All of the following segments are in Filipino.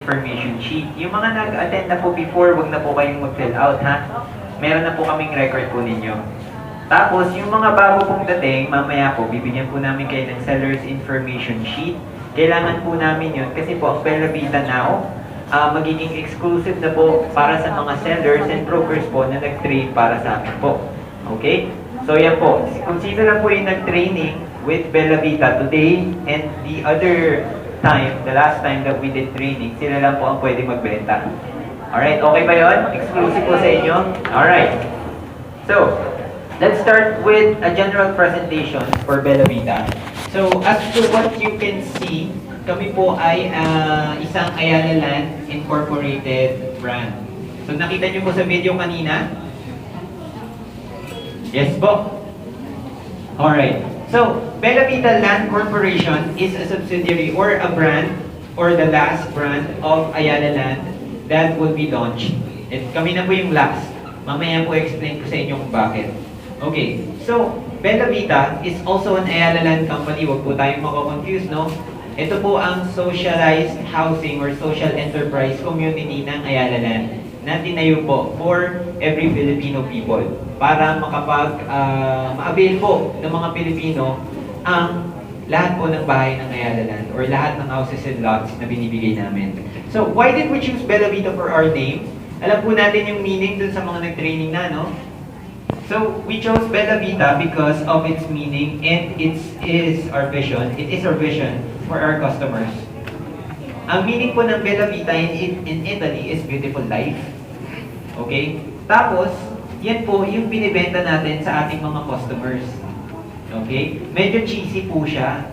information sheet. Yung mga nag-attend na po before, wag na po kayong mag-fill out, ha? Meron na po kaming record po ninyo. Tapos, yung mga bago pong dating, mamaya po, bibigyan po namin kayo ng seller's information sheet. Kailangan po namin yun kasi po ang Bella Vita Now, magiging exclusive na po para sa mga sellers and brokers po na nag-trade para sa amin po. Okay? So yan po, kung sino lang po yung nag-training with Bella Vita today and the other time, the last time that we did training, sila lang po ang pwede magbenta. Alright, okay ba yun? Exclusive po sa inyo? Alright. So, let's start with a general presentation for Bella Vita. So, as to what you can see, kami po ay isang Ayala Land Incorporated brand. So, nakita niyo po sa video kanina? Yes po. Alright. So, Bella Vita Land Corporation is a subsidiary or a brand or the last brand of Ayala Land that will be launched. At kami na po yung last. Mamaya po explain ko sa inyo kung bakit. Okay. So, Bella Vita is also an Ayala Land company. Huwag po tayong mako-confuse, no? Ito po ang socialized housing or social enterprise community ng Ayala Land na tinayo po for every Filipino people para ma-avail po ng mga Pilipino ang lahat po ng bahay ng Ayala Land or lahat ng houses and lots na binibigay namin. So, why did we choose Bella Vita for our name? Alam po natin yung meaning dun sa mga nag-training na, no? So, we chose Bella Vita because of its meaning and it is our vision for our customers. Ang meaning po ng Bella Vita in Italy is beautiful life. Okay? Tapos, yan po yung binibenta natin sa ating mga customers. Okay? Medyo cheesy po siya.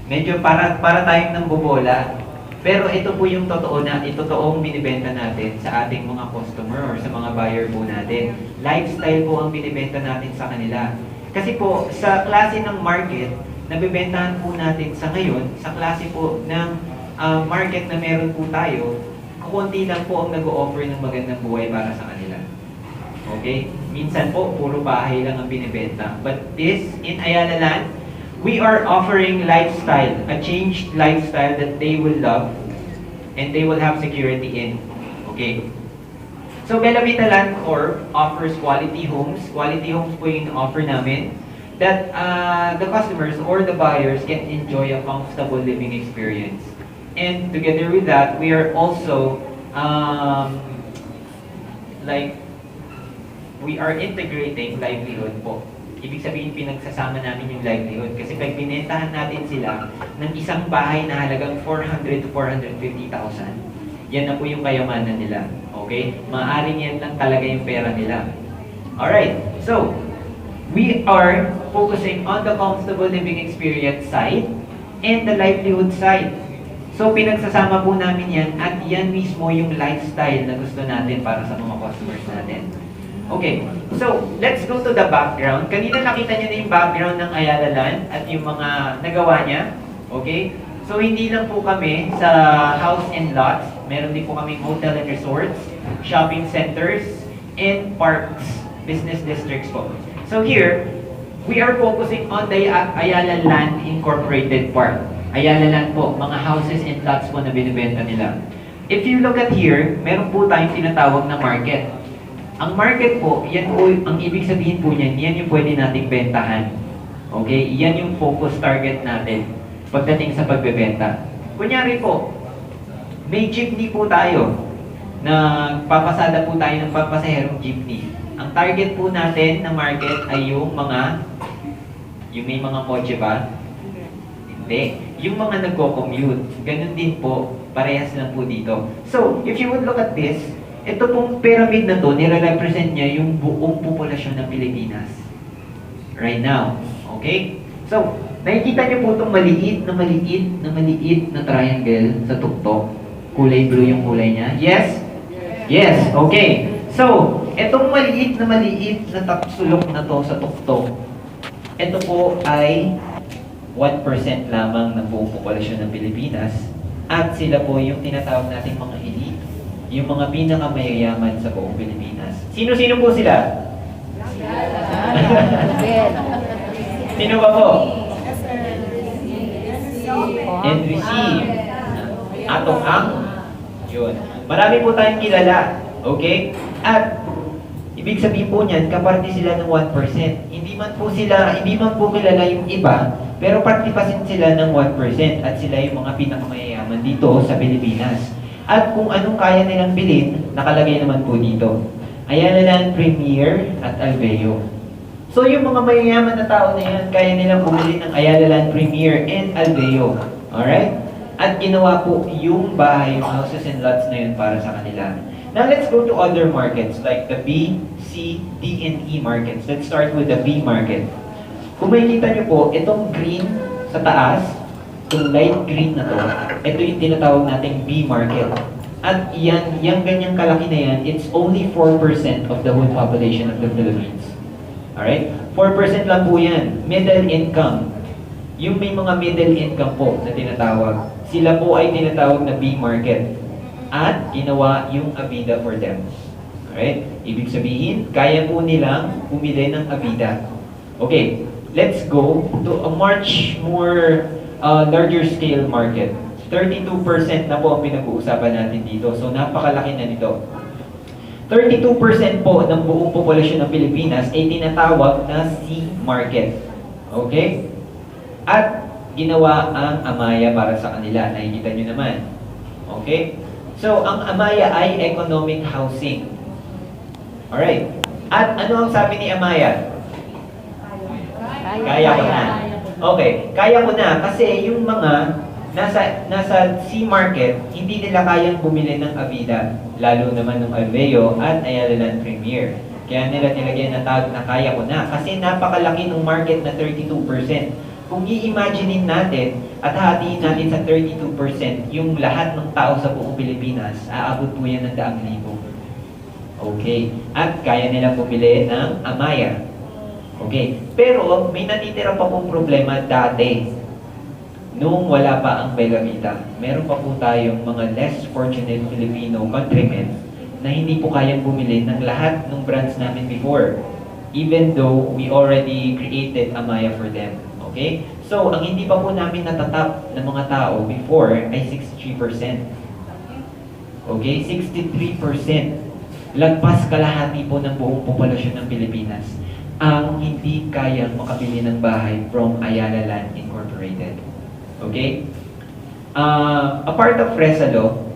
Medyo para tayong nang bobola. Pero ito po yung totoong binibenta natin sa ating mga customer or sa mga buyer po natin. Lifestyle po ang binibenta natin sa kanila. Kasi po, sa klase ng market, nabibentahan po natin sa ngayon, sa klase po ng market na meron po tayo, kukunti lang po ang nag-o-offer ng magandang buhay para sa kanila. Okay? Minsan po, puro bahay lang ang binibenta. But this, in Ayala Land, we are offering lifestyle, a changed lifestyle that they will love and they will have security in. Okay? So, Bella Vita Land Corp offers quality homes. Quality homes po yung offer namin that the customers or the buyers can enjoy a comfortable living experience. And together with that, we are also we are integrating livelihood po. Ibig sabihin, pinagsasama namin yung livelihood. Kasi pag binentahan natin sila ng isang bahay na halagang 400 to 450,000, yan na po yung kayamanan nila. Okay? Maaaring yan lang talaga yung pera nila. Alright. So, we are focusing on the comfortable living experience side and the livelihood side. So, pinagsasama po namin yan at yan mismo yung lifestyle na gusto natin para sa mga customers natin. Okay, so let's go to the background. Kanina nakita niyo na yung background ng Ayala Land at yung mga nagawa niya. Okay? So hindi lang po kami sa house and lots. Meron din po kami hotel and resorts, shopping centers, and parks, business districts po. So here, we are focusing on the Ayala Land Incorporated Park. Ayala Land po, mga houses and lots po na binibenta nila. If you look at here, meron po tayong tinatawag na market. Ang market po, yan po, ang ibig sabihin po niyan, yan yung pwede nating bentahan. Okay? Yan yung focus target natin pagdating sa pagbebenta. Kunyari po, may jeepney po tayo na papasada po tayo ng papasaherong jeepney. Ang target po natin na market ay yung may mga kotse ba? Hindi. Yung mga nagko-commute. Ganun din po, parehas lang po dito. So, if you would look at this, ito pong pyramid na to, nire-represent niya yung buong populasyon ng Pilipinas. Right now. Okay? So, nakikita niyo po itong maliit na triangle sa tuktok. Kulay blue yung kulay niya. Yes? Yes. Okay. So, itong maliit na sulok na to sa tuktok, ito po ay 1% lamang ng buong populasyon ng Pilipinas at sila po yung tinatawag nating mga elite. Yung mga pinakamayayaman sa buong Pilipinas. Sino-sino po sila? Sino ba po? And receive. Atong ang Yun. Marami po tayong kilala. Okay? At ibig sabihin po niyan, kaparte sila ng 1%. Hindi man po kilala yung iba, pero partipasin sila ng 1% at sila yung mga pinakamayayaman dito sa Pilipinas. At kung anong kaya nilang bilhin, nakalagay naman po dito. Ayala Land Premier at Alveo. So yung mga mayayaman na tao na yan, kaya nilang bumili ng Ayala Land Premier and Alveo. Alright? At ginawa po yung bahay, yung houses and lots na yun para sa kanila. Now let's go to other markets like the B, C, D, and E markets. Let's start with the B market. Kung makikita nyo po, itong green sa taas, itong light green na to, ito yung tinatawag nating B market. At yung ganyang kalaki na yan, it's only 4% of the whole population of the Philippines. Alright? 4% lang po yan. Middle income. Yung may mga middle income po na tinatawag, sila po ay tinatawag na B market. At ginawa yung Avida for them. Alright? Ibig sabihin, kaya po nilang bumili ng Avida. Okay, let's go to a much more larger scale market. 32% na po ang pinag-uusapan natin dito. So, napakalaki na nito. 32% po ng buong populasyon ng Pilipinas ay tinatawag na C market. Okay? At ginawa ang Amaya para sa kanila. Nakikita nyo naman. Okay? So, ang Amaya ay economic housing. Alright. At ano ang sabi ni Amaya? Kaya ko na. Okay, kaya ko na kasi yung mga nasa C market, hindi nila kayang bumili ng Avida, lalo naman ng Alveo at Ayala Land Premier. Kaya nila nilagyan na tag na kaya ko na kasi napakalaki ng market na 32%. Kung i-imaginein natin at hatiin natin sa 32%, yung lahat ng tao sa buong Pilipinas, aabot po yan ng 100,000. Okay. At kaya nilang bumili ng Amaya. Okay. Pero may natitira pa pong problema dati. Nung wala pa ang Bella Vita, meron pa po tayong mga less fortunate Filipino countrymen na hindi po kayang bumili ng lahat ng brands namin before. Even though we already created Amaya for them. Okay? So, ang hindi pa po namin natatap ng mga tao before ay 63%. Okay? 63%. Lagpas kalahati po ng buong populasyon ng Pilipinas ang hindi kayang makabili ng bahay from Ayala Land Incorporated. Okay? A part of RESALO,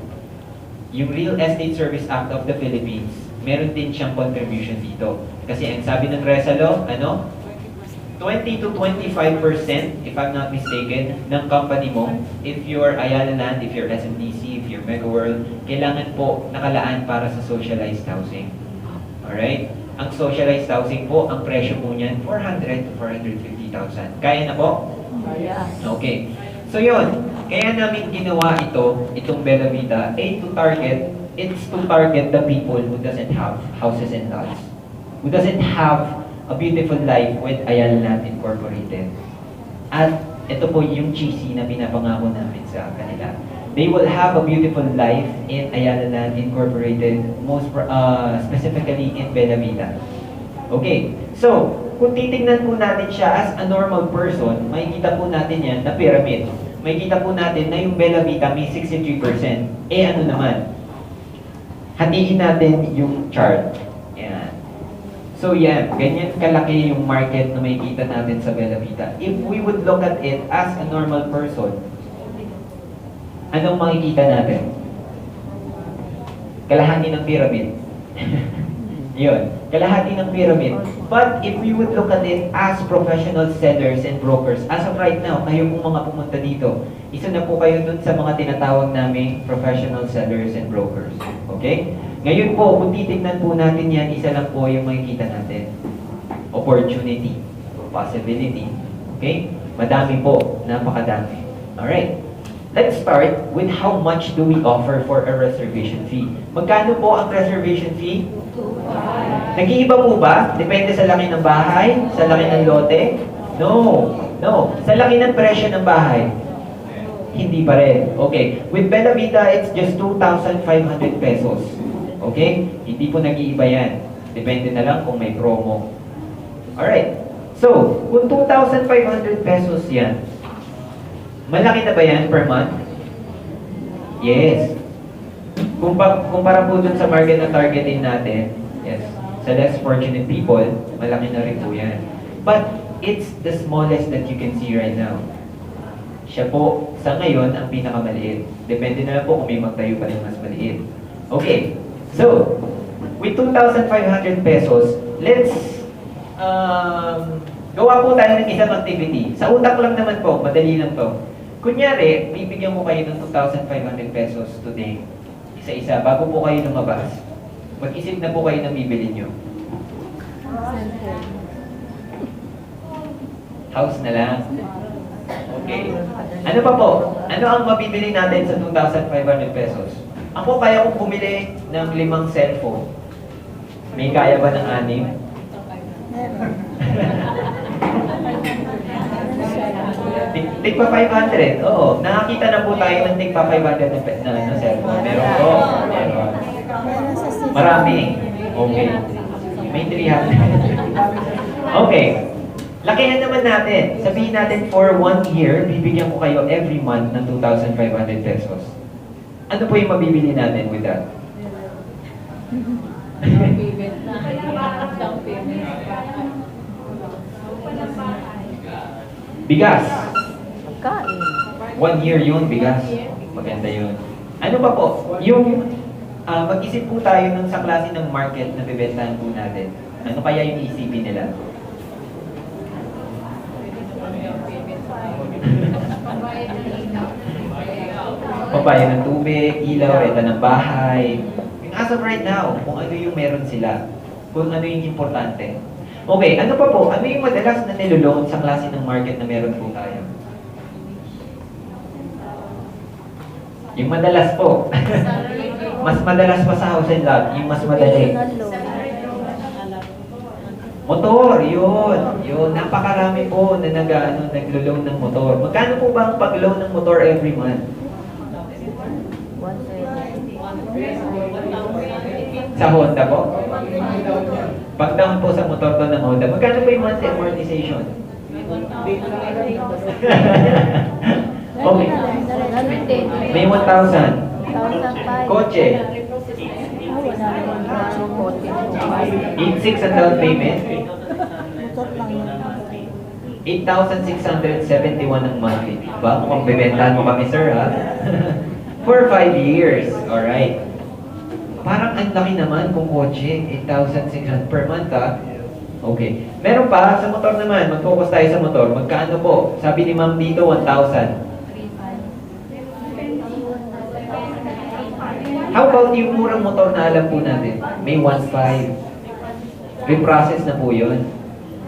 yung Real Estate Service Act of the Philippines, meron din siyang contribution dito. Kasi ang sabi ng RESALO, ano? 20 to 25%, if I'm not mistaken, ng company mo, if you're Ayala Land, if you're SMDC, if you're Mega World, kailangan po nakalaan para sa socialized housing. Alright? Ang socialized housing po, ang presyo po niyan, 400 to 450,000. Kaya na po? Yeah. Okay. So yun, kaya namin ginawa itong Bella Vita, it's to target the people who doesn't have houses and lots, who doesn't have a beautiful life with Ayala Land Incorporated. At ito po yung cheesy na pinapangako namin sa kanila. They will have a beautiful life in Ayala Land Incorporated, specifically in Bella Vita. Okay, so kung titignan po natin siya as a normal person, makikita po natin yan na pyramid. Makikita po natin na yung Bella Vita may 63%. Eh ano naman? Hatiin natin yung chart. Yan. So yan, ganyan kalaki yung market na makikita natin sa Bella Vita. If we would look at it as a normal person, anong makikita natin? Kalahati ng pyramid. Yun, kalahati ng pyramid. But if we would look at it as professional sellers and brokers, as of right now, kayo pong mga pumunta dito, isa na po kayo dun sa mga tinatawag namin professional sellers and brokers. Okay? Ngayon po, kung titignan po natin yan, isa lang po yung makikita natin. Opportunity, possibility. Okay? Madami po, napakadami. Alright. Let's start with how much do we offer for a reservation fee. Magkano po ang reservation fee? Nag-iiba po ba? Depende sa laki ng bahay? Sa laki ng lote? No. No. Sa laki ng presyo ng bahay? Hindi pa rin. Okay. With Bella Vita, it's just 2,500 pesos. Okay? Hindi po nag-iiba yan. Depende na lang kung may promo. Alright. So, kung 2,500 pesos yan, malaki na ba yan per month? Yes. Kumpara po dun sa market na targeting natin, yes, sa less fortunate people, malaki na rin po yan. But it's the smallest that you can see right now. Siya po, sa ngayon, ang pinakamaliit. Depende na lang po kung may magtayo pa rin mas maliit. Okay, so, with 2,500 pesos, let's gawa po tayo ng isang activity. Sa utak lang naman po, madali lang to. Kunyari, bibigyan ko kayo ng 2,500 pesos today. Isa-isa, bago po kayo lumabas. Mag-isip na po kayo ng bibili nyo. House na lang. Okay. Ano pa po? Ano ang mabibili natin sa 2,500 pesos? Ako kaya kong bumili ng 5 cellphone. May kaya ba ng 6? Tigpa 500. Oo. Nakakita na po tayo ng tigpa 500 na cellphone. Meron po. Meron. Marami. Okay. May 300. Okay. Lakihan naman natin. Sabihin natin for 1 year, bibigyan ko kayo every month ng 2,500 pesos. Ano po yung mabibili natin with that? Bigas. 1 year yun, bigas. Maganda yun. Ano pa po? Yung mag-isip po tayo ng sa klase ng market na bibentahan po natin. Ano kaya yung isipin nila? Pabayad ng tubig, ilaw, renta ng bahay. As of right now, kung ano yung meron sila. Kung ano yung importante. Okay, ano pa po? Ano yung madalas na niloloan sa klase ng market na meron po tayo? Yung madalas po. Mas madalas pa sa house and lot. Yung mas madali. Motor, yun. Yun, napakarami po na naglo-loan ng motor. Magkano po ba ang pag-loan ng motor every month? Sa Honda po? Pag-down po sa motor to ng Honda, magkano po yung monthly amortization? Okay. May 1,000. Kotse. 8,600 ang down payment. 8,671 ang monthly. Diba? Mukhang bebentahan mo kami, sir, ha? For 5 years. Alright. Parang ang laki naman kung kotse. 8,600 per month, ha? Okay. Meron pa, sa motor naman, mag-focus tayo sa motor. Magkano po? Sabi ni ma'am dito, 1,000. How about yung murang motor na alam po natin? May 1.5. Reprocess na po yun.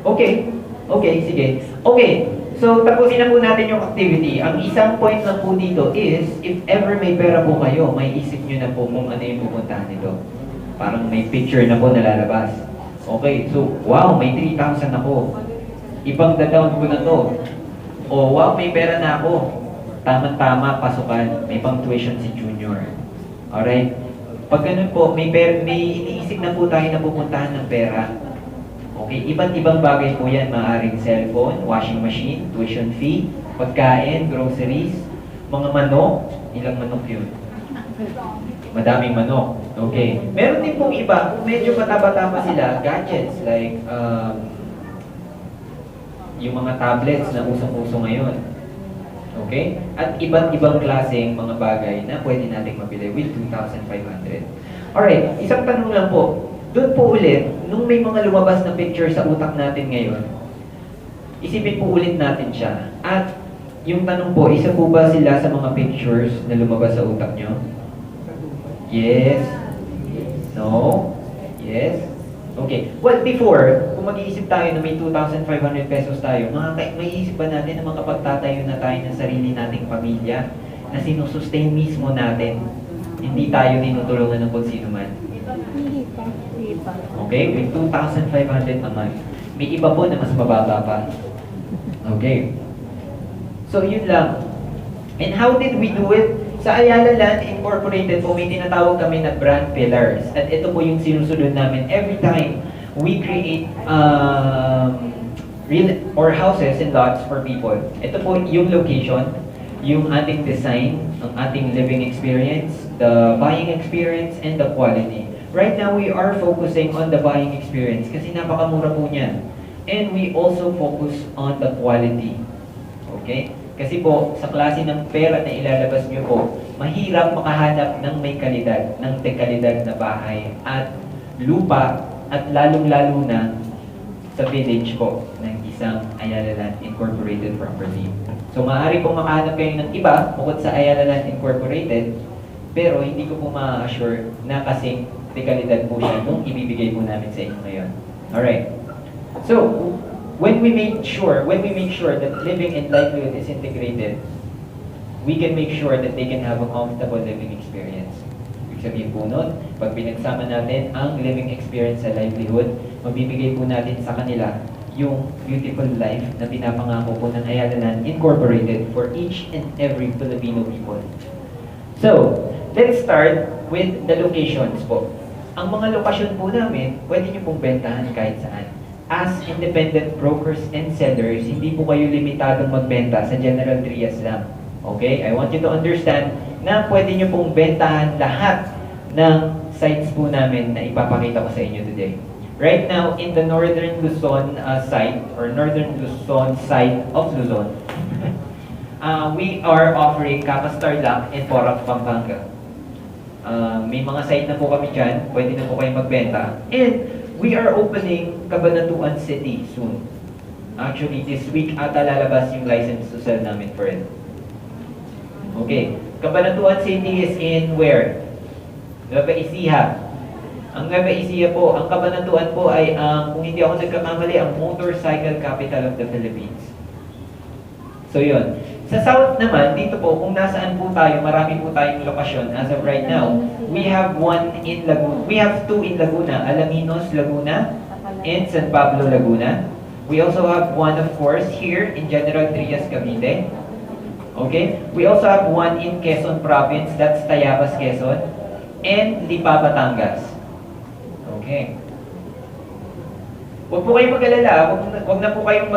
Okay. Okay, sige. Okay. So, tapusin na po natin yung activity. Ang isang point lang po dito is, if ever may pera po kayo, may isip nyo na po kung ano yung pupuntahan nito. Parang may picture na po nalalabas. Okay, so, wow, may 3,000 na po. Ibang da-down ko na to. O, wow, may pera na ako. Tama-tama, pasukan. May pang tuition si junior. Alright? Pag ganun po, may iniisip na po tayo na pupuntahan ng pera. Okay, iba't ibang bagay po yan. Maaaring cellphone, washing machine, tuition fee, pagkain, groceries, mga manok. Ilang manok yun? Madaming manok. Okay. Meron din pong iba, kung medyo bata-bata pa sila, gadgets like yung mga tablets na usong-uso ngayon. Okay? At iba't ibang klaseng mga bagay na pwede nating mabili with 2,500. Alright, isang tanong lang po. Doon po ulit, nung may mga lumabas na picture sa utak natin ngayon, isipin po ulit natin siya. At yung tanong po, isa po ba sila sa mga pictures na lumabas sa utak nyo? Yes? No? Yes? Okay. Well, before, kung mag-iisip tayo na may 2,500 pesos tayo, may isip ba natin na makapagtatayo na tayo ng sarili nating pamilya na sinusustain mismo natin? Hindi tayo tinutulungan ng kung sino man. Okay? With 2,500 a month. May iba po na mas mababa pa. Okay. So, yun lang. And how did we do it? Sa Ayala Land Incorporated po, may tinatawag kami na brand pillars. At ito po yung sinusunod namin every time we create real or houses and lots for people. Ito po yung location, yung ating design, ang ating living experience, the buying experience, and the quality. Right now, we are focusing on the buying experience kasi napakamura po niyan. And we also focus on the quality. Okay? Kasi po, sa klase ng pera na ilalabas niyo po, mahirap makahanap ng may kalidad, ng dekalidad na bahay at lupa at lalong-lalo na sa village po ng isang Ayala Land Incorporated property. So maaari pong makahanap kayo ng iba bukod sa Ayala Land Incorporated, pero hindi ko po ma-assure na kasing dekalidad po siya nung ibibigay po namin sa inyo ngayon. Alright. So, when we make sure that living and livelihood is integrated, we can make sure that they can have a comfortable living experience. Ibig sabihin po nun, pag pinagsama natin ang living experience sa livelihood, mabibigay po natin sa kanila yung beautiful life na pinapangako po ng Ayala Land Incorporated for each and every Filipino people. So, let's start with the locations po. Ang mga lokasyon po namin, pwede nyo pong bentahan kahit saan. As independent brokers and sellers, hindi po kayo limitadong magbenta sa General Trias lang. Okay? I want you to understand na pwede nyo pong bentahan lahat ng sites po namin na ipapakita ko sa inyo today. Right now, in the Northern Luzon site, or Northern Luzon side of Luzon, we are offering Capastar Lac and Porac, Pampanga. May mga site na po kami dyan, pwede na po kayo magbenta. And we are opening Cabanatuan City soon. Actually, this week ata lalabas yung license to sell namin for it. Okay, Cabanatuan City is in where? Nueva Ecija. Ang Nueva Ecija po, ang Cabanatuan po ay, kung hindi ako nagkakamali, ang motorcycle capital of the Philippines. So yun. Sa South naman, dito po, kung nasaan po tayo, marami po tayong lokasyon as of right now. We have one in Laguna. We have two in Laguna, Alaminos, Laguna, and San Pablo, Laguna. We also have one, of course, here in General Trias, Cavite. Okay? We also have one in Quezon Province, that's Tayabas, Quezon, and Lipa, Batangas. Okay. Huwag po kayong mag-alala, huwag na po kayong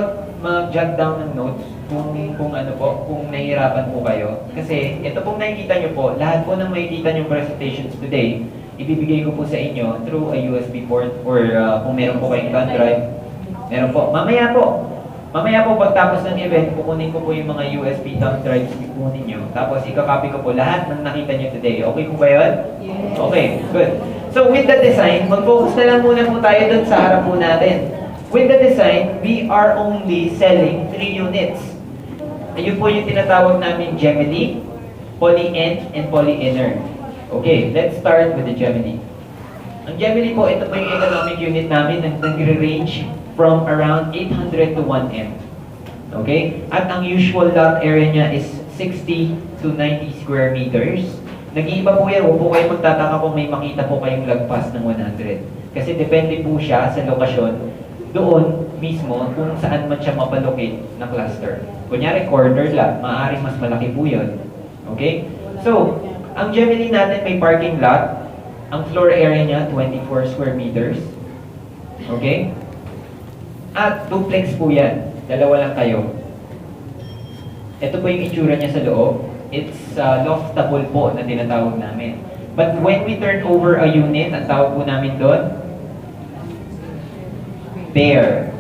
mag-jot down ng notes kung ano po, kung nahihirapan po kayo. Kasi ito pong nakikita nyo po, lahat po ng makikita nyo presentations today, ibibigay ko po sa inyo through a USB port or kung meron po kayong thumb drive. Meron po. Mamaya po pagtapos ng event, kukunin ko po yung mga USB thumb drives po ninyo. Tapos ikakopy ko po lahat ng nakita nyo today. Okay po ba yun? Yes. Okay, good. So with the design, mag-focus na lang muna po tayo dun sa harap po natin. With the design, we are only selling 3 units. Ayun po yung tinatawag namin Gemini, Poly-End, and Poly-Inner. Okay, let's start with the Gemini. Ang Gemini po, ito po yung economic unit namin na nagre-range from around 800 to 1M. Okay? At ang usual lot area niya is 60 to 90 square meters. Nag-iiba po yan, huwag po kayo magtataka kung may makita po kayong lagpas ng 100. Kasi depende po siya sa lokasyon doon mismo kung saan man siya mapalocate na cluster. Kunyari, quarter lot, maaaring mas malaki po yun. Okay? So, ang Gemini natin may parking lot. Ang floor area niya, 24 square meters. Okay? At duplex po yan. Dalawa lang kayo. Ito po yung itsura niya sa loob. It's loftable po na tinatawag namin. But when we turn over a unit, ang tawag po namin doon, bare.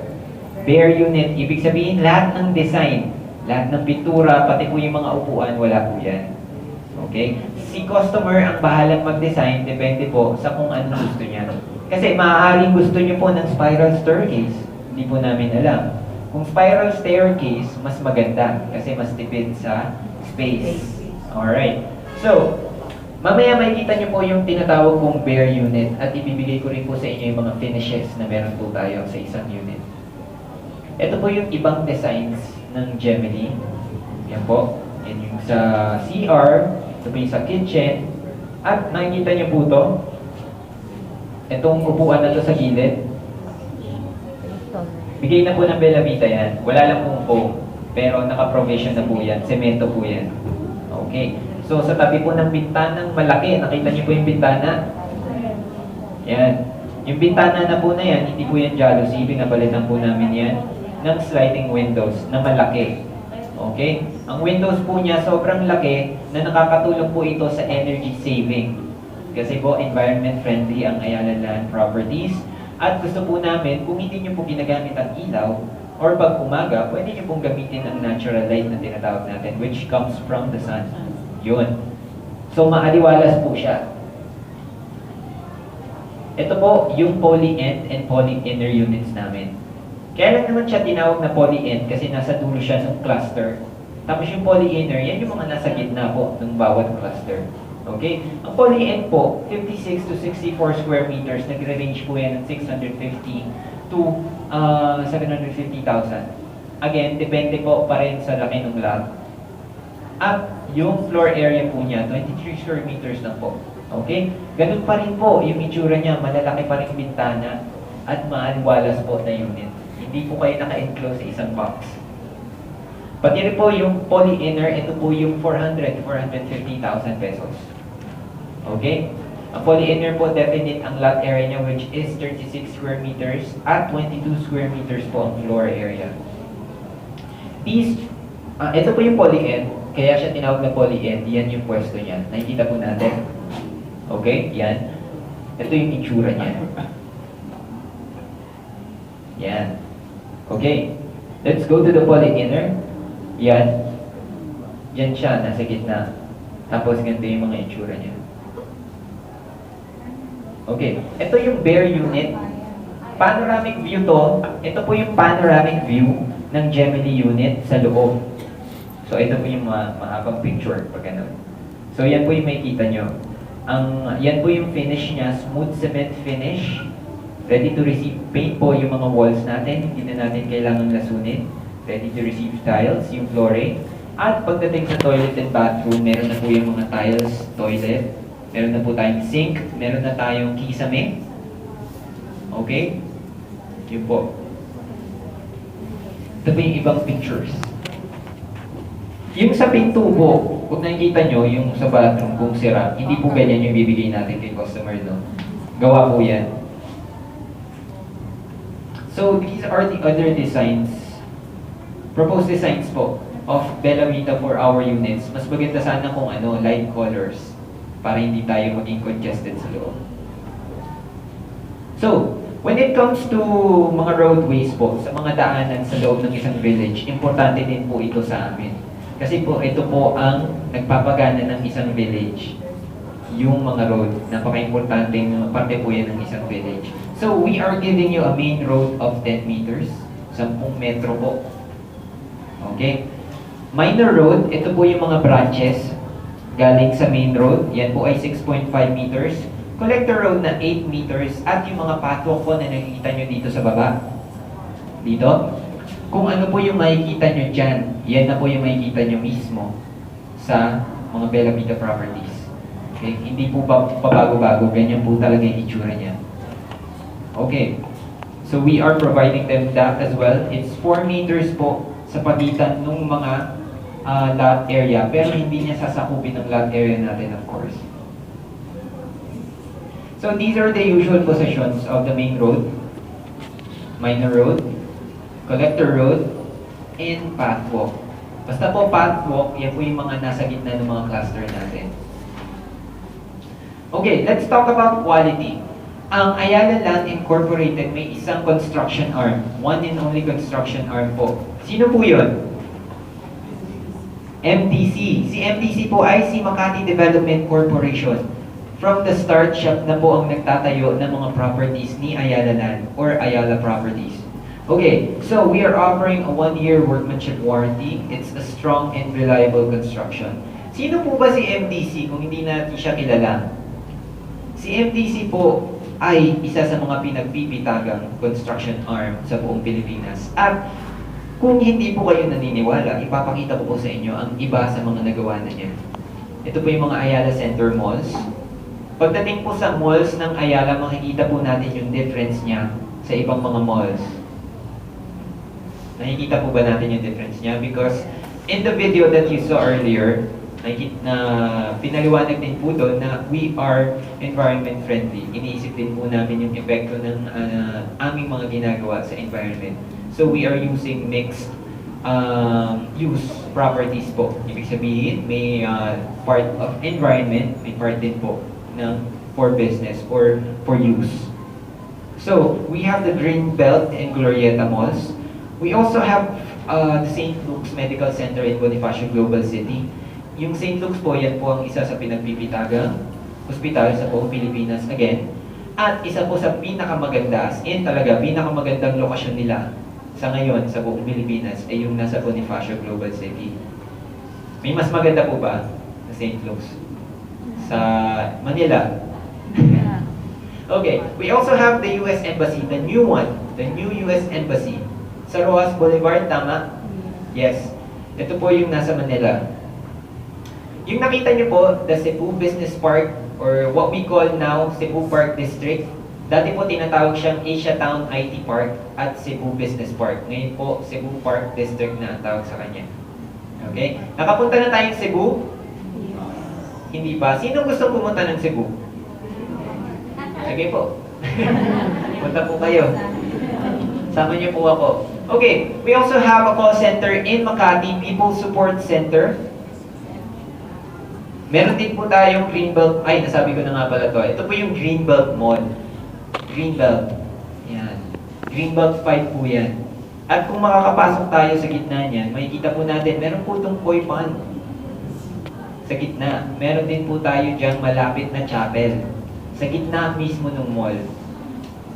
Bare unit. Ibig sabihin, lahat ng design, lahat ng pintura, pati po yung mga upuan, wala po yan. Okay? Si customer ang bahalang mag-design, depende po sa kung ano gusto niya. Kasi maaaring gusto niyo po ng spiral staircase. Hindi po namin alam. Kung spiral staircase, mas maganda kasi mas tipid sa space. Alright. So, mamaya makikita niyo po yung tinatawag kong bare unit at ibibigay ko rin po sa inyo yung mga finishes na meron po tayo sa isang unit. Ito po yung ibang designs ng Gemini. Yan po. Yan yung sa CR, ito po yung sa kitchen. At nakikita niyo po ito. Itong upuan na ito sa gilid. Bigay na po ng Bella Vita yan. Wala lang pong foam. Pero naka-provision na po yan. Semento po yan. Okay. So sa tabi po ng bintanang malaki, nakita niyo po yung bintana? Yan. Yung bintana na po na yan, hindi po yan jealousy. Pinapalitan po namin yan ng sliding windows na malaki. Okay? Ang windows po niya sobrang laki na nakakatulong po ito sa energy saving. Kasi po environment friendly ang Ayala Land Properties. At gusto po namin, kung hindi nyo po ginagamit ang ilaw, or pag umaga, pwede nyo pong gamitin ang natural light na tinatawag natin, which comes from the sun. Yun. So, maaliwalas po siya. Ito po yung poly-end and poly-inner units namin. Kaya lang naman siya tinawag na poly-end kasi nasa dulo siya ng cluster. Tapos yung poly-inner, yan yung mga nasa gitna po ng bawat cluster. Okay? Ang poly-end po, 56 to 64 square meters, nagre-range po yan ng 650 to 750,000. Again, depende po pa rin sa laki ng lot. At yung floor area po niya, 23 square meters lang po. Okay? Ganun pa rin po yung itsura niya, malalaki pa rin bintana at maaliwalas po na unit. Hindi po kayo naka-enclose sa isang box. Pati rin po yung poly-inner, ito po yung 450,000 pesos. Okay? Ang poly-inner po, definite ang lot area niya which is 36 square meters at 22 square meters po ang floor area. Ito po yung poly-end, kaya siya tinawag na poly-end, yan yung pwesto niya. Nakikita po natin. Okay? Yan. Ito yung itsura niya. Yan. Okay. Let's go to the poly-inner. Yan. Yan siya, nasa gitna. Tapos ganito yung mga itsura niya. Okay. Ito yung bare unit. Panoramic view to. Ito po yung panoramic view ng Gemini unit sa loob. So, ito po yung mahabang picture pag ganun. So, yan po yung makikita nyo. Yan po yung finish niya, smooth cement finish. Ready to receive paint po yung mga walls natin. Hindi na natin kailangan lasunin. Ready to receive tiles, yung flooring. At pagdating sa toilet and bathroom, meron na po yung mga tiles, toilet. Meron na po tayong sink. Meron na tayong kisame. Okay? Yun po. Ito po yung ibang pictures. Yung sa pinto po, kung nakikita nyo, yung sa bathroom, kung sira, hindi po ganyan yung bibigay natin kay customer, no? Gawa po yan. So, these are the other designs, proposed designs po, of Bella Vita for our units. Mas maganda sana kung light colors, para hindi tayo maging congested sa loob. So, when it comes to mga roadways po, sa mga daanan sa loob ng isang village, importante din po ito sa amin. Kasi po, ito po ang nagpapagana ng isang village. Yung mga road, napaka-importanting parte po yan ng isang village. So, we are giving you a main road of 10 meters, 10 metro po. Okay? Minor road, ito po yung mga branches galing sa main road. Yan po ay 6.5 meters. Collector road na 8 meters. At yung mga pathwalk po na nakikita nyo dito sa baba. Dito. Kung ano po yung makikita nyo dyan, yan na po yung makikita nyo mismo sa mga Bella Vita properties. Okay? Hindi po pabago-bago. Ganyan po talaga yung itsura niya. Okay. So we are providing them that as well. It's 4 meters po sa pagitan ng mga lot area. Pero hindi niya sasakupin ng lot area natin, of course. So these are the usual positions of the main road, minor road, collector road, and pathwalk. Basta po pathwalk, yan po yung mga nasa gitna ng mga cluster natin. Okay, let's talk about quality. Ang Ayala Land Incorporated may isang construction arm. One and only construction arm po. Sino po yun? MTC. Si MTC po ay si Makati Development Corporation. From the start, siya na po ang nagtatayo ng mga properties ni Ayala Land or Ayala Properties. Okay, so we are offering a 1-year workmanship warranty. It's a strong and reliable construction. Sino po ba si MTC kung hindi natin siya kilala? Si MTC po ay isa sa mga pinagpipitagang construction arm sa buong Pilipinas. At kung hindi po kayo naniniwala, ipapakita ko po sa inyo ang iba sa mga nagawa na niya. Ito po yung mga Ayala Center Malls. Pagdating po sa malls ng Ayala, makikita po natin yung difference niya sa ibang mga malls. Nakikita po ba natin yung difference niya? Because in the video that you saw earlier, pinaliwanag din po doon na we are environment friendly. Iniisip din po namin yung epekto ng aming mga ginagawa sa environment. So we are using mixed use properties po. Ibig sabihin, may part of environment, may part din po ng for business or for use. So, we have the Greenbelt and Glorieta malls. We also have the St. Luke's Medical Center in Bonifacio Global City. Yung St. Luke's po, yan po ang isa sa pinagpipitagang hospital sa buong Pilipinas again. At isa po sa pinakamaganda, talaga pinakamagandang lokasyon nila sa ngayon sa buong Pilipinas ay yung nasa Bonifacio Global City. May mas maganda po ba sa St. Luke's? Sa Manila? Okay, we also have the US Embassy, the new one, the new US Embassy. Sa Rojas Boulevard, tama? Yes. Ito po yung nasa Manila. Yung nakita niyo po, the Cebu Business Park, or what we call now Cebu Park District. Dati po tinatawag siyang Asia Town IT Park at Cebu Business Park. Ngayon po, Cebu Park District na ang tawag sa kanya. Okay? Nakapunta na tayong Cebu? Hindi ba? Sino gusto pumunta ng Cebu? Sige po. Punta po kayo. Sama niyo po ako. Okay, we also have a call center in Makati, People Support Center. Meron din po tayong Greenbelt, ay nasabi ko na nga pala to. Ito po yung Greenbelt Mall. Greenbelt. Yan. Greenbelt 5 po yan. At kung makakapasok tayo sa gitna niyan, makikita po natin, meron po itong koi pond. Sa gitna. Meron din po tayo diyang malapit na chapel. Sa gitna mismo ng mall.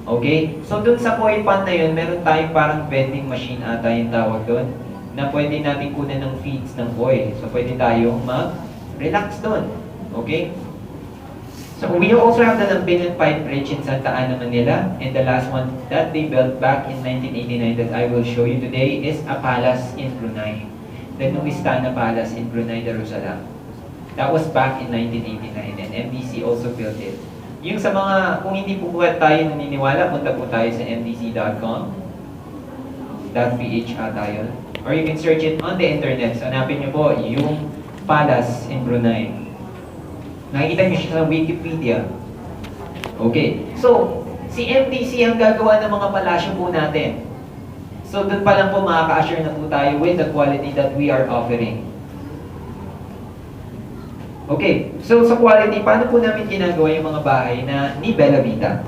Okay? So dun sa koi pond na yun, meron tayong parang vending machine ata yung tawag doon, na pwede natin kunin ng feeds ng koi. So pwede tayong mag-relax doon. Okay? So we also have the Lampinan Pipe Bridge in Santa Ana, Manila. And the last one that they built back in 1989 that I will show you today is a palace in Brunei. The Nuistana Palace in Brunei Darussalam. That was back in 1989 and MDC also built it. Yung sa mga, kung hindi po tayo naniniwala, punta po tayo sa mdc.com.ph tayo. Or you can search it on the internet. So, hanapin nyo po yung palace in Brunei. Nakikita nyo siya sa Wikipedia. Okay. So, si MDC ang gagawa ng mga palasyo po natin. So, doon pa lang po makaka-assure na po tayo with the quality that we are offering. Okay, so sa quality, paano po namin ginagawa yung mga bahay na ni Bella Vita?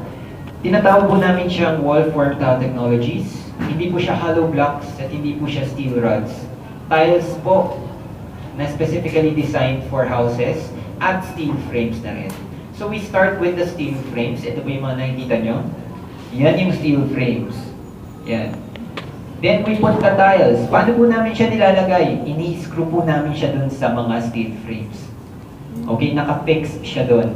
Tinatawag po namin siyang wall form tile technologies. Hindi po siya hollow blocks at hindi po siya steel rods. Tiles po na specifically designed for houses at steel frames na rin. So we start with the steel frames. Ito po yung mga nakikita nyo. Yan yung steel frames. Yan. Then we put the tiles. Paano po namin siya nilalagay? Ini-screw po namin siya dun sa mga steel frames. Okay, naka-fix siya doon.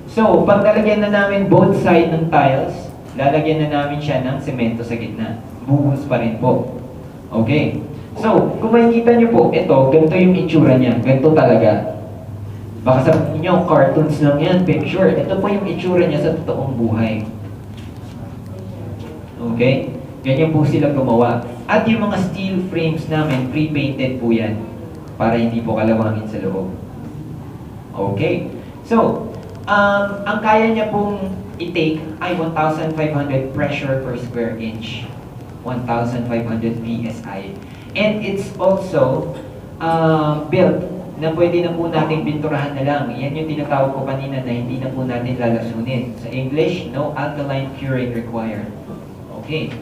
So, pag nalagyan na namin both side ng tiles, lalagyan na namin siya ng semento sa gitna. Buhos pa rin po. Okay. So, kung makikita nyo po, ito, ganito yung itsura niya. Ganito talaga. Baka sabihin nyo, cartoons lang yan, picture. Ito po yung itsura niya sa totoong buhay. Okay? Ganyan po sila gumawa. At yung mga steel frames namin, pre-painted po yan. Para hindi po kalawangin sa loob. Okay. So, ang kaya niya pong i-take ay 1,500 pressure per square inch. 1,500 PSI. And it's also built na pwede na po natin pinturahan na lang. Yan yung tinatawag ko kanina na hindi na po natin lalasunin. Sa English, no alkaline curing required. Okay.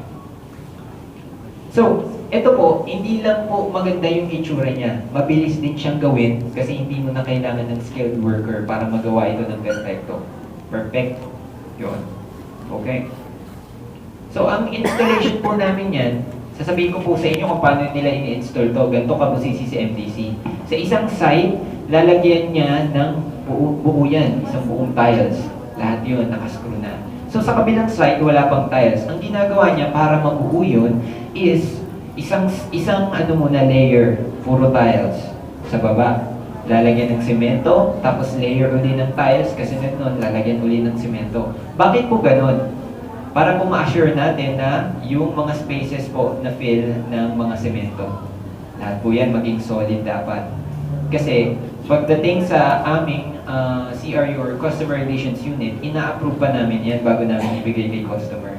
So, ito po, hindi lang po maganda yung itsura niya. Mabilis din siyang gawin kasi hindi mo na kailangan ng skilled worker para magawa ito ng perfecto. Perfect. Yun. Okay. So, ang installation po namin yan, sasabihin ko po sa inyo kung paano nila ini-install to. Ganito kabusisi si MDC. Sa isang side, lalagyan niya ng buo yan. Isang buong tiles. Lahat yun, nakascrew na. So, sa kabilang side, wala pang tiles. Ang ginagawa niya para mabuo yun is isang ano muna layer, puro tiles sa baba. Lalagyan ng semento, tapos layer uli ng tiles, kasi nun lalagyan uli ng semento. Bakit po ganun? Para po ma-assure natin na yung mga spaces po na fill ng mga semento. Lahat po yan maging solid dapat. Kasi pagdating sa aming CRU or Customer Relations Unit, ina-approve pa namin yan bago namin ibigay kay customer.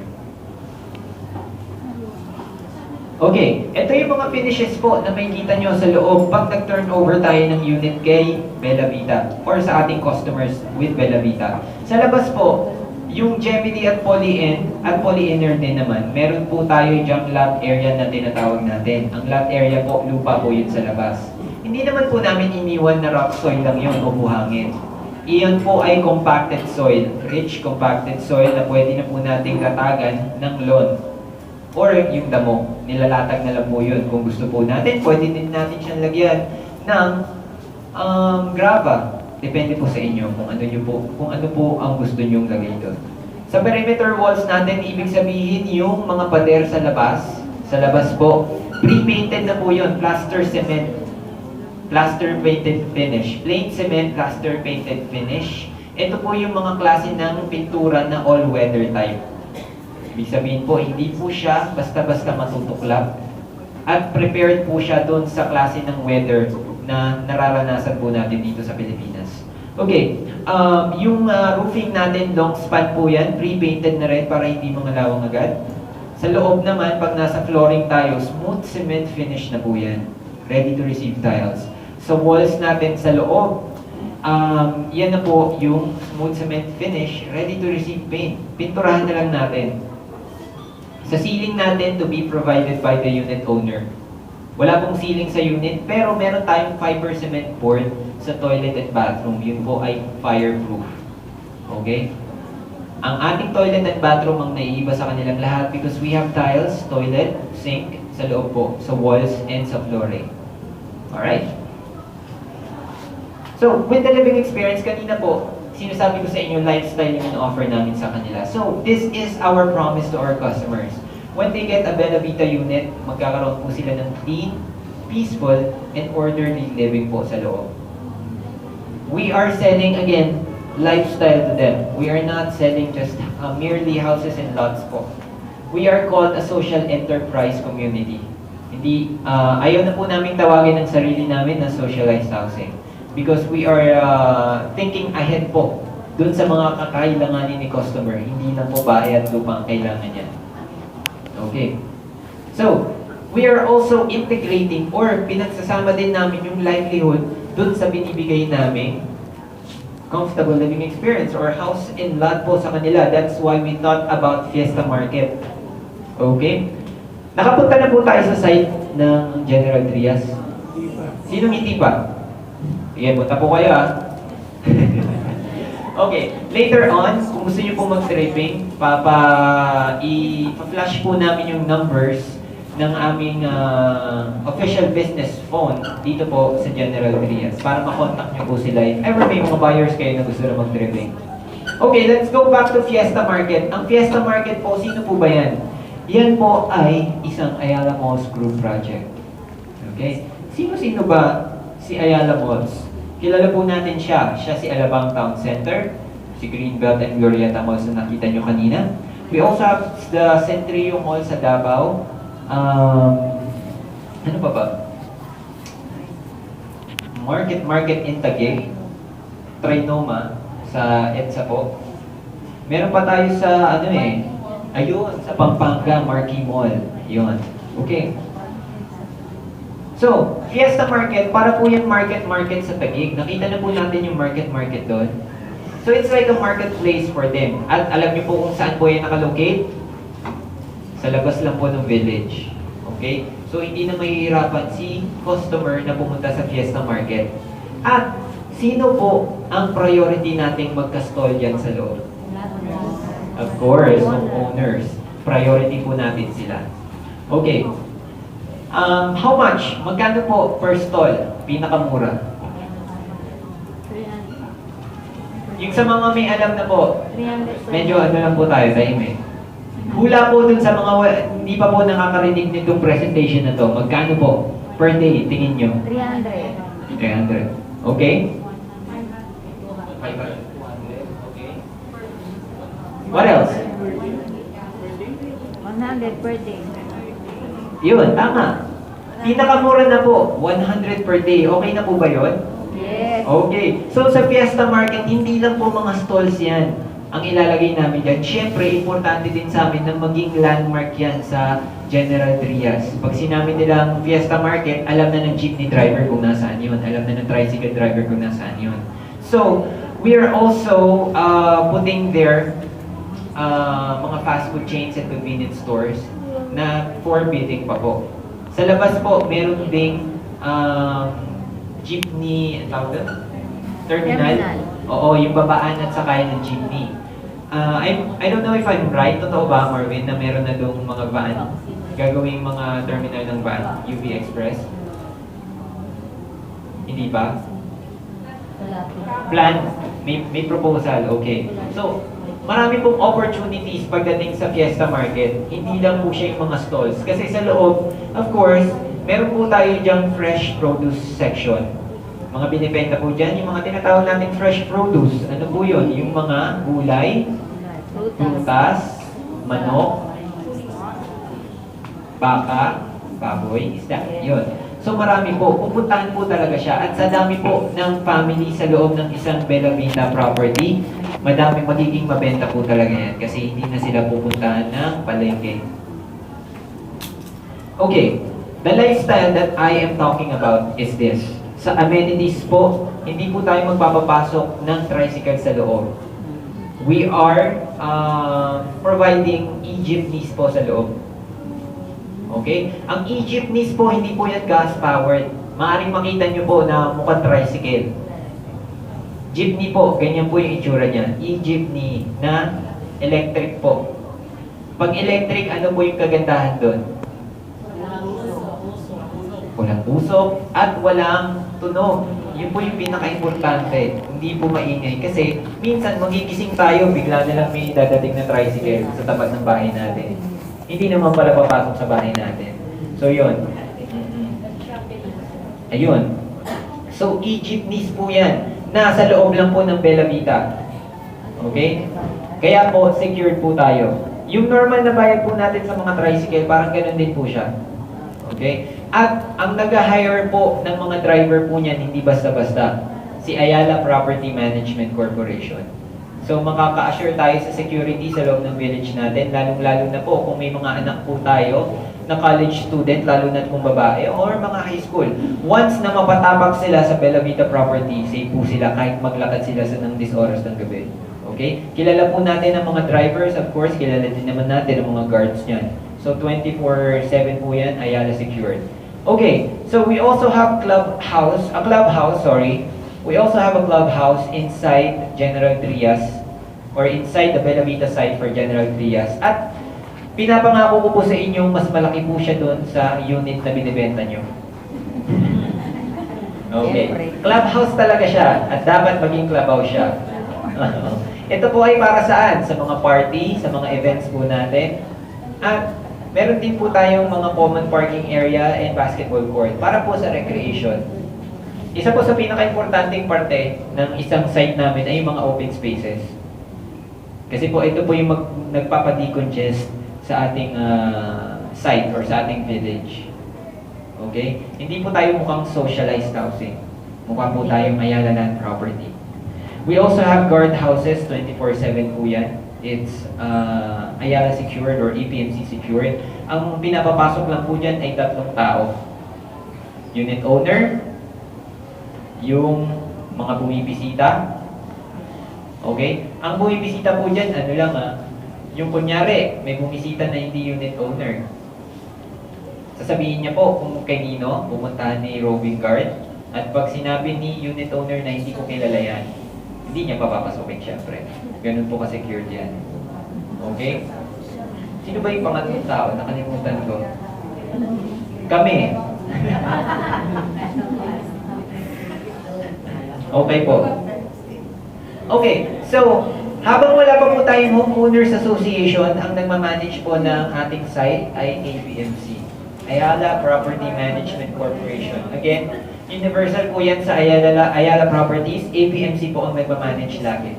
Okay, ito yung mga finishes po na makikita nyo sa loob pag nag-turnover tayo ng unit kay Bella Vita or sa ating customers with Bella Vita. Sa labas po, yung Gemini at Poly-Inner din naman, meron po tayo yung lot area na tinatawag natin. Ang lot area po, lupa po yun sa labas. Hindi naman po namin iniwan na rock soil lang yun o buhangin. Iyon po ay compacted soil, rich compacted soil na pwede na po nating latagan ng lawn or yung damo. Nilalatag na lang po yun. Kung gusto po natin, pwede din natin siyang lagyan ng grava. Depende po sa inyo kung ano po ang gusto nyong lagay doon. Sa perimeter walls natin, ibig sabihin yung mga pader sa labas po, pre-painted na po yun, plaster cement, plaster painted finish, plain cement, plaster painted finish. Ito po yung mga klase ng pintura na all-weather type. Ibig sabihin po, hindi po siya basta-basta matutuklap at prepared po siya doon sa klase ng weather na nararanasan po natin dito sa Pilipinas. Okay, yung roofing natin, long span po yan, pre-painted na rin para hindi mangalawang agad. Sa loob naman, pag nasa flooring tayo, smooth cement finish na po yan. Ready to receive tiles. Sa walls natin sa loob, yan na po yung smooth cement finish, ready to receive paint. Pinturahan na lang natin. Sa ceiling natin, to be provided by the unit owner. Wala pong ceiling sa unit, pero meron tayong fiber cement board sa toilet at bathroom. Yun po ay fireproof. Okay? Ang ating toilet at bathroom ang naiiba sa kanilang lahat because we have tiles, toilet, sink, sa loob po, sa walls, and sa flooring. Alright? So, with the living experience, kanina po, sinasabi ko sa inyo, lifestyle yung in-offer namin sa kanila. So, this is our promise to our customers. When they get a Bella Vita unit, magkakaroon po sila ng clean, peaceful, and orderly living po sa loob. We are selling, again, lifestyle to them. We are not selling just merely houses and lots po. We are called a social enterprise community. Hindi, ayaw na po namin tawagin ang sarili namin na socialized housing. Because we are thinking ahead po dun sa mga kakailanganin ni customer. Hindi lang po bahay at lupa ang kailangan niya. Okay. So, we are also integrating or pinagsasama din namin yung livelihood dun sa binibigay namin comfortable living experience or house and lot po sa kanila. That's why we thought about Fiesta Market. Okay? Nakapunta na po tayo sa site ng General Trias. Sinong hindi pa? Sige, punta po kayo Okay, later on, kung gusto niyo po mag-tripping, i-flash po namin yung numbers ng aming official business phone dito po sa General Trias para makontak niyo po sila if ever may mga buyers kayo na gusto na mag-tripping. Okay, let's go back to Fiesta Market. Ang Fiesta Market po, sino po ba yan? Yan po ay isang Ayala Malls Group project. Okay? Sino-sino ba si Ayala Malls? Kilala po natin siya. Siya si Alabang Town Center, si Greenbelt and Glorieta Malls na nakita nyo kanina. We also have the Centrio Mall sa Davao. Ano pa ba? Market in Taguig. Trinoma sa EDSA po. Meron pa tayo sa ayun, sa Pampanga, Marquee Mall. Yun. Okay. So, Fiesta Market, para po yung market sa Taguig. Nakita na po natin yung market doon. So, it's like a marketplace for them. At alam niyo po kung saan po yan nakalocate? Sa labas lang po ng village. Okay? So, hindi na mahihirapan si customer na pumunta sa Fiesta Market. At, sino po ang priority nating magka-stall dyan sa loob? Of course, owners. Priority po natin sila. Okay. How much? Magkano po per stall? Pinakamura. Yung sa mga may alam na po, medyo lang po tayo, tahimik. Hula po dun sa mga hindi pa po nakakarinig nitong presentation na to. Magkano po? Per day, tingin nyo? 300. 300. Okay? 500. Okay. What else? 100 per day. Yun, tama. Pinakamura na po, 100 per day. Okay na po ba yun? Yes. Okay. So sa Fiesta Market, hindi lang po mga stalls yan. ang ilalagay namin dyan. Siyempre, importante din sa amin na maging landmark yan sa General Trias. Pag sinabi nilang Fiesta Market, alam na ng jeepney driver kung nasaan yun. Alam na ng tricycle driver kung nasaan yun. So, we are also putting there mga fast food chains and convenience stores na for bidding pa po. Sa labas po, meron ding jeepney, terminal. Oo, yung babaan at sakay ng jeepney. I don't know if I'm right. Totoo ba, Marvin, na meron na doong mga van? Gagawing mga terminal ng van, UV Express? Hindi ba? Plan? May proposal, okay. So, marami pong opportunities pagdating sa Fiesta Market. Hindi lang po siya yung mga stalls. Kasi sa loob, of course, meron po tayo diyang fresh produce section. Mga binibenta po dyan, yung mga tinatawag natin fresh produce. Ano po yun? Yung mga gulay, prutas, manok, baka, baboy, isda. Yun. So marami po, pupuntahan po talaga siya. At sa dami po ng family sa loob ng isang Bella Vita property, madami magiging mabenta po talaga yan kasi hindi na sila pupuntahan ng palengke. Okay, the lifestyle that I am talking about is this. Sa amenities po, hindi po tayo magpapapasok ng tricycle sa loob. We are providing e-jeepneys po sa loob. Okay? Ang e-jeepneys po, hindi po yan gas-powered. Maaaring makita nyo po na mukhang tricycle. Jeepney po, ganyan po yung itsura niya. E-jeepney na electric po. Pag electric, ano po yung kagandahan doon? Walang usok at walang tunog. Yun po yung pinaka-importante. Hindi po maingay. Kasi minsan magigising tayo, bigla na lang may dadating na tricycle sa tapat ng bahay natin. Hindi naman pala papasok sa bahay natin. So yun. Ayun. So e-jeepneys po yan. Nasa loob lang po ng Bella Vita. Okay? Kaya po, secured po tayo. Yung normal na bayad po natin sa mga tricycle, parang ganun din po siya. Okay? At ang nag-hire po ng mga driver po niyan, hindi basta-basta. Si Ayala Property Management Corporation. So makaka-assure tayo sa security sa loob ng village natin, lalong-lalo na po kung may mga anak po tayo na college student, lalo na kung babae, or mga high school. Once na mapatapak sila sa Bella Vita Property, safe po sila kahit maglakad sila sa ng 10 oras ng gabi. Okay? Kilala po natin ang mga drivers, of course, kilala din naman natin ang mga guards niyan. So 24/7 po yan, Ayala secured. Okay, so we also have a clubhouse, sorry. We also have a clubhouse inside General Trias or inside the Bella Vita site for General Trias. At pinapangako ko po sa inyo, mas malaki po siya doon sa unit na binibenta nyo. Okay, clubhouse talaga siya at dapat maging clubhouse siya. Ito po ay para saan? Sa mga party, sa mga events po natin. At meron din po tayong mga common parking area and basketball court para po sa recreation. Isa po sa pinaka-importanting parte ng isang site namin ay yung mga open spaces. Kasi po ito po yung nagpapa-decongest sa ating site or sa ating village. Okay? Hindi po tayo mukhang socialized housing. Mukha po tayong Ayala Land Property. We also have guard houses, 24/7 po yan. It's Ayala secured or EPMC secured. Ang pinapapasok lang po dyan ay 3 tao. Unit owner, yung mga bumibisita. Okay? Ang bumibisita po dyan, ano lang yung kunyari, may bumisita na hindi unit owner. Sasabihin niya po kung kanino, pumuntahan ni roving guard. At pag sinabi ni unit owner na hindi ko kilala yan, hindi niya papapasukin syempre. Ganun po ka-secured yan. Okay? Sino ba yung pangatlong tao? Nakalimutan ko. Kami. Okay po. Okay, so, habang wala pa po tayong Homeowners Association, ang nagmamanage po ng ating site ay APMC. Ayala Property Management Corporation. Again, universal po yan sa Ayala Properties. APMC po ang nagmamanage lagi.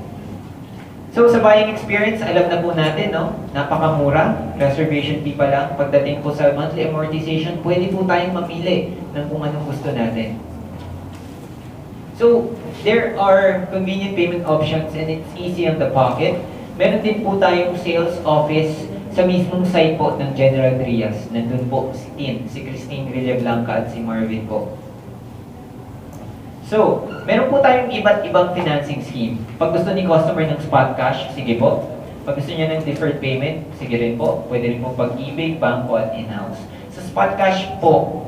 So, sa buying experience, alam na po natin, no? Napakamura. Reservation fee pa lang. Pagdating po sa monthly amortization, pwede po tayong mamili ng kung anong gusto natin. So, there are convenient payment options and it's easy on the pocket. Meron din po tayong sales office sa mismong site po ng General Trias. Nandun po si Christine Villablanca at si Marvin po. So, meron po tayong iba't ibang financing scheme. Pag gusto ni customer ng spot cash, sige po. Pag gusto niya ng deferred payment, sige rin po. Pwede rin po pag-ibig, bangko at in-house. Sa spot cash po,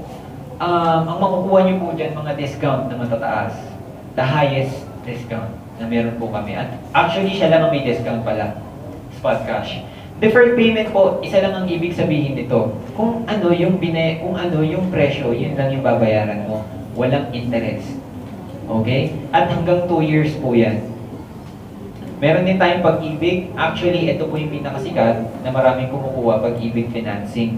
ang makukuha niyo po dyan mga discount na matataas. The highest discount na meron po kami. At actually, siya lang ang may discount pala. Spot cash. Deferred payment po, isa lang ang ibig sabihin nito. Kung ano yung presyo, yun lang yung babayaran mo. Walang interest. Okay? At hanggang 2 years po yan. Meron din tayong pag-ibig. Actually, ito po yung pinakasikat na maraming kumukuha, pag-ibig financing.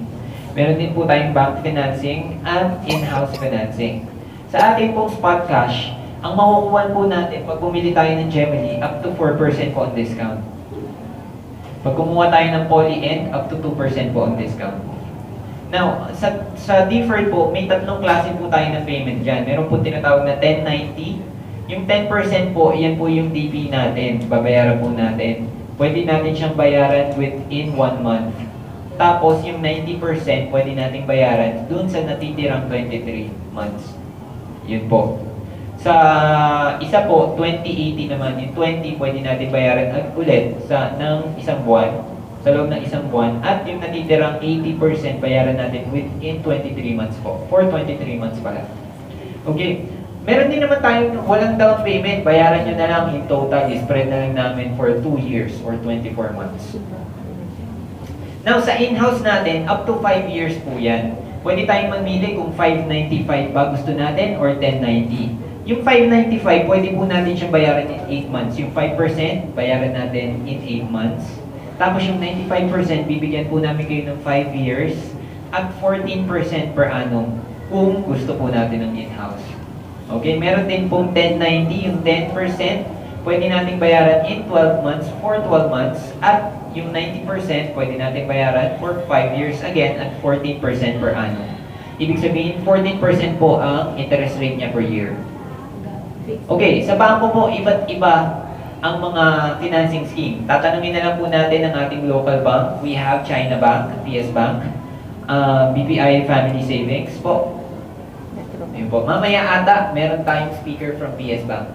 Meron din po tayong bank financing at in-house financing. Sa ating pong spot cash, ang makukuha po natin pag bumili tayo ng Gemini, up to 4% po ang discount. Pag kumuha tayo ng Poly-N, up to 2% po ang discount. Now, sa deferred po, may tatlong klase po tayo ng payment dyan. Meron po tinatawag na 1090. Yung 10% po, yan po yung DP natin. Babayaran po natin. Pwede natin siyang bayaran within 1 month. Tapos, yung 90%, pwede nating bayaran dun sa natitirang 23 months. Yun po. Sa isa po, 2080 naman. Yung 20, pwede natin bayaran ulit ng isang buwan. Sa loob ng isang buwan. At yung natitirang 80%, bayaran natin within 23 months po. For 23 months pala. Okay. Meron din naman tayong walang down payment. Bayaran nyo na lang in total. Spread na lang namin for 2 years or 24 months. Now, sa in-house natin, up to 5 years po yan. Pwede tayong mamili kung 595 ba gusto natin or 1090. Yung 595, pwede po natin siyang bayaran in 8 months. Yung 5%, bayaran natin in 8 months. Tapos yung 95%, bibigyan po namin kayo ng 5 years at 14% per annum kung gusto po natin ng in-house. Okay, meron din pong 1090, yung 10%, pwede natin bayaran in 12 months for 12 months at yung 90%, pwede natin bayaran for 5 years again at 14% per annum. Ibig sabihin, 14% po ang interest rate niya per year. Okay, sa bangko po, iba't iba ang mga financing scheme. Tatanungin na lang po natin ang ating local bank. We have China Bank, PS Bank, BPI Family Savings po. Ayun po. Mamaya ata, meron tayong speaker from PS Bank.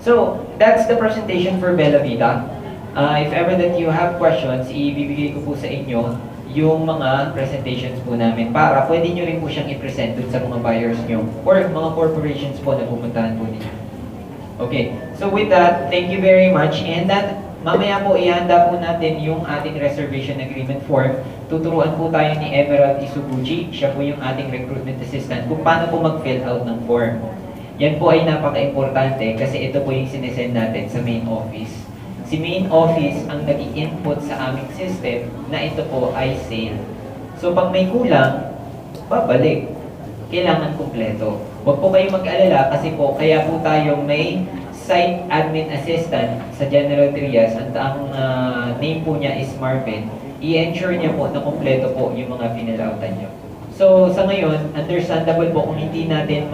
So, that's the presentation for Bella Vita. If ever that you have questions, ibibigay ko po sa inyo yung mga presentations po namin para pwede nyo rin po siyang i-present dun sa mga buyers nyo or mga corporations po na pupuntahan po ninyo. Okay, so with that, thank you very much. And that, mamaya po ihanda po natin yung ating reservation agreement form. Tuturuan po tayo ni Emerald Isuguchi, siya po yung ating recruitment assistant, kung paano po mag-fill out ng form. Yan po ay napaka-importante kasi ito po yung sinesend natin sa main office. Si main office ang nag-i-input sa aming system na ito po ay sale. So pag may kulang, babalik. Kailangan kumpleto. Huwag po kayong mag-alala kasi po kaya po tayong may site admin assistant sa General Trias. Ang name po niya is Marvin. I-ensure niya po na kumpleto po yung mga pinalautan niyo. So sa ngayon, understandable po kung hindi natin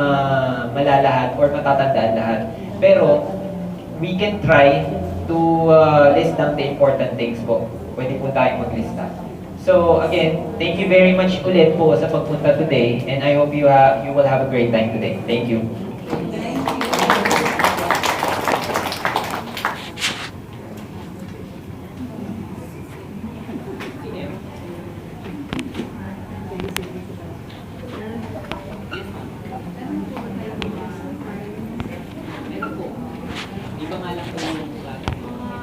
malalahat or matatandaan lahat. Pero we can try to list down the important things po. Pwede po tayong maglista. So again, thank you very much ulit po sa pagpunta today and I hope you will have a great time today. Thank you.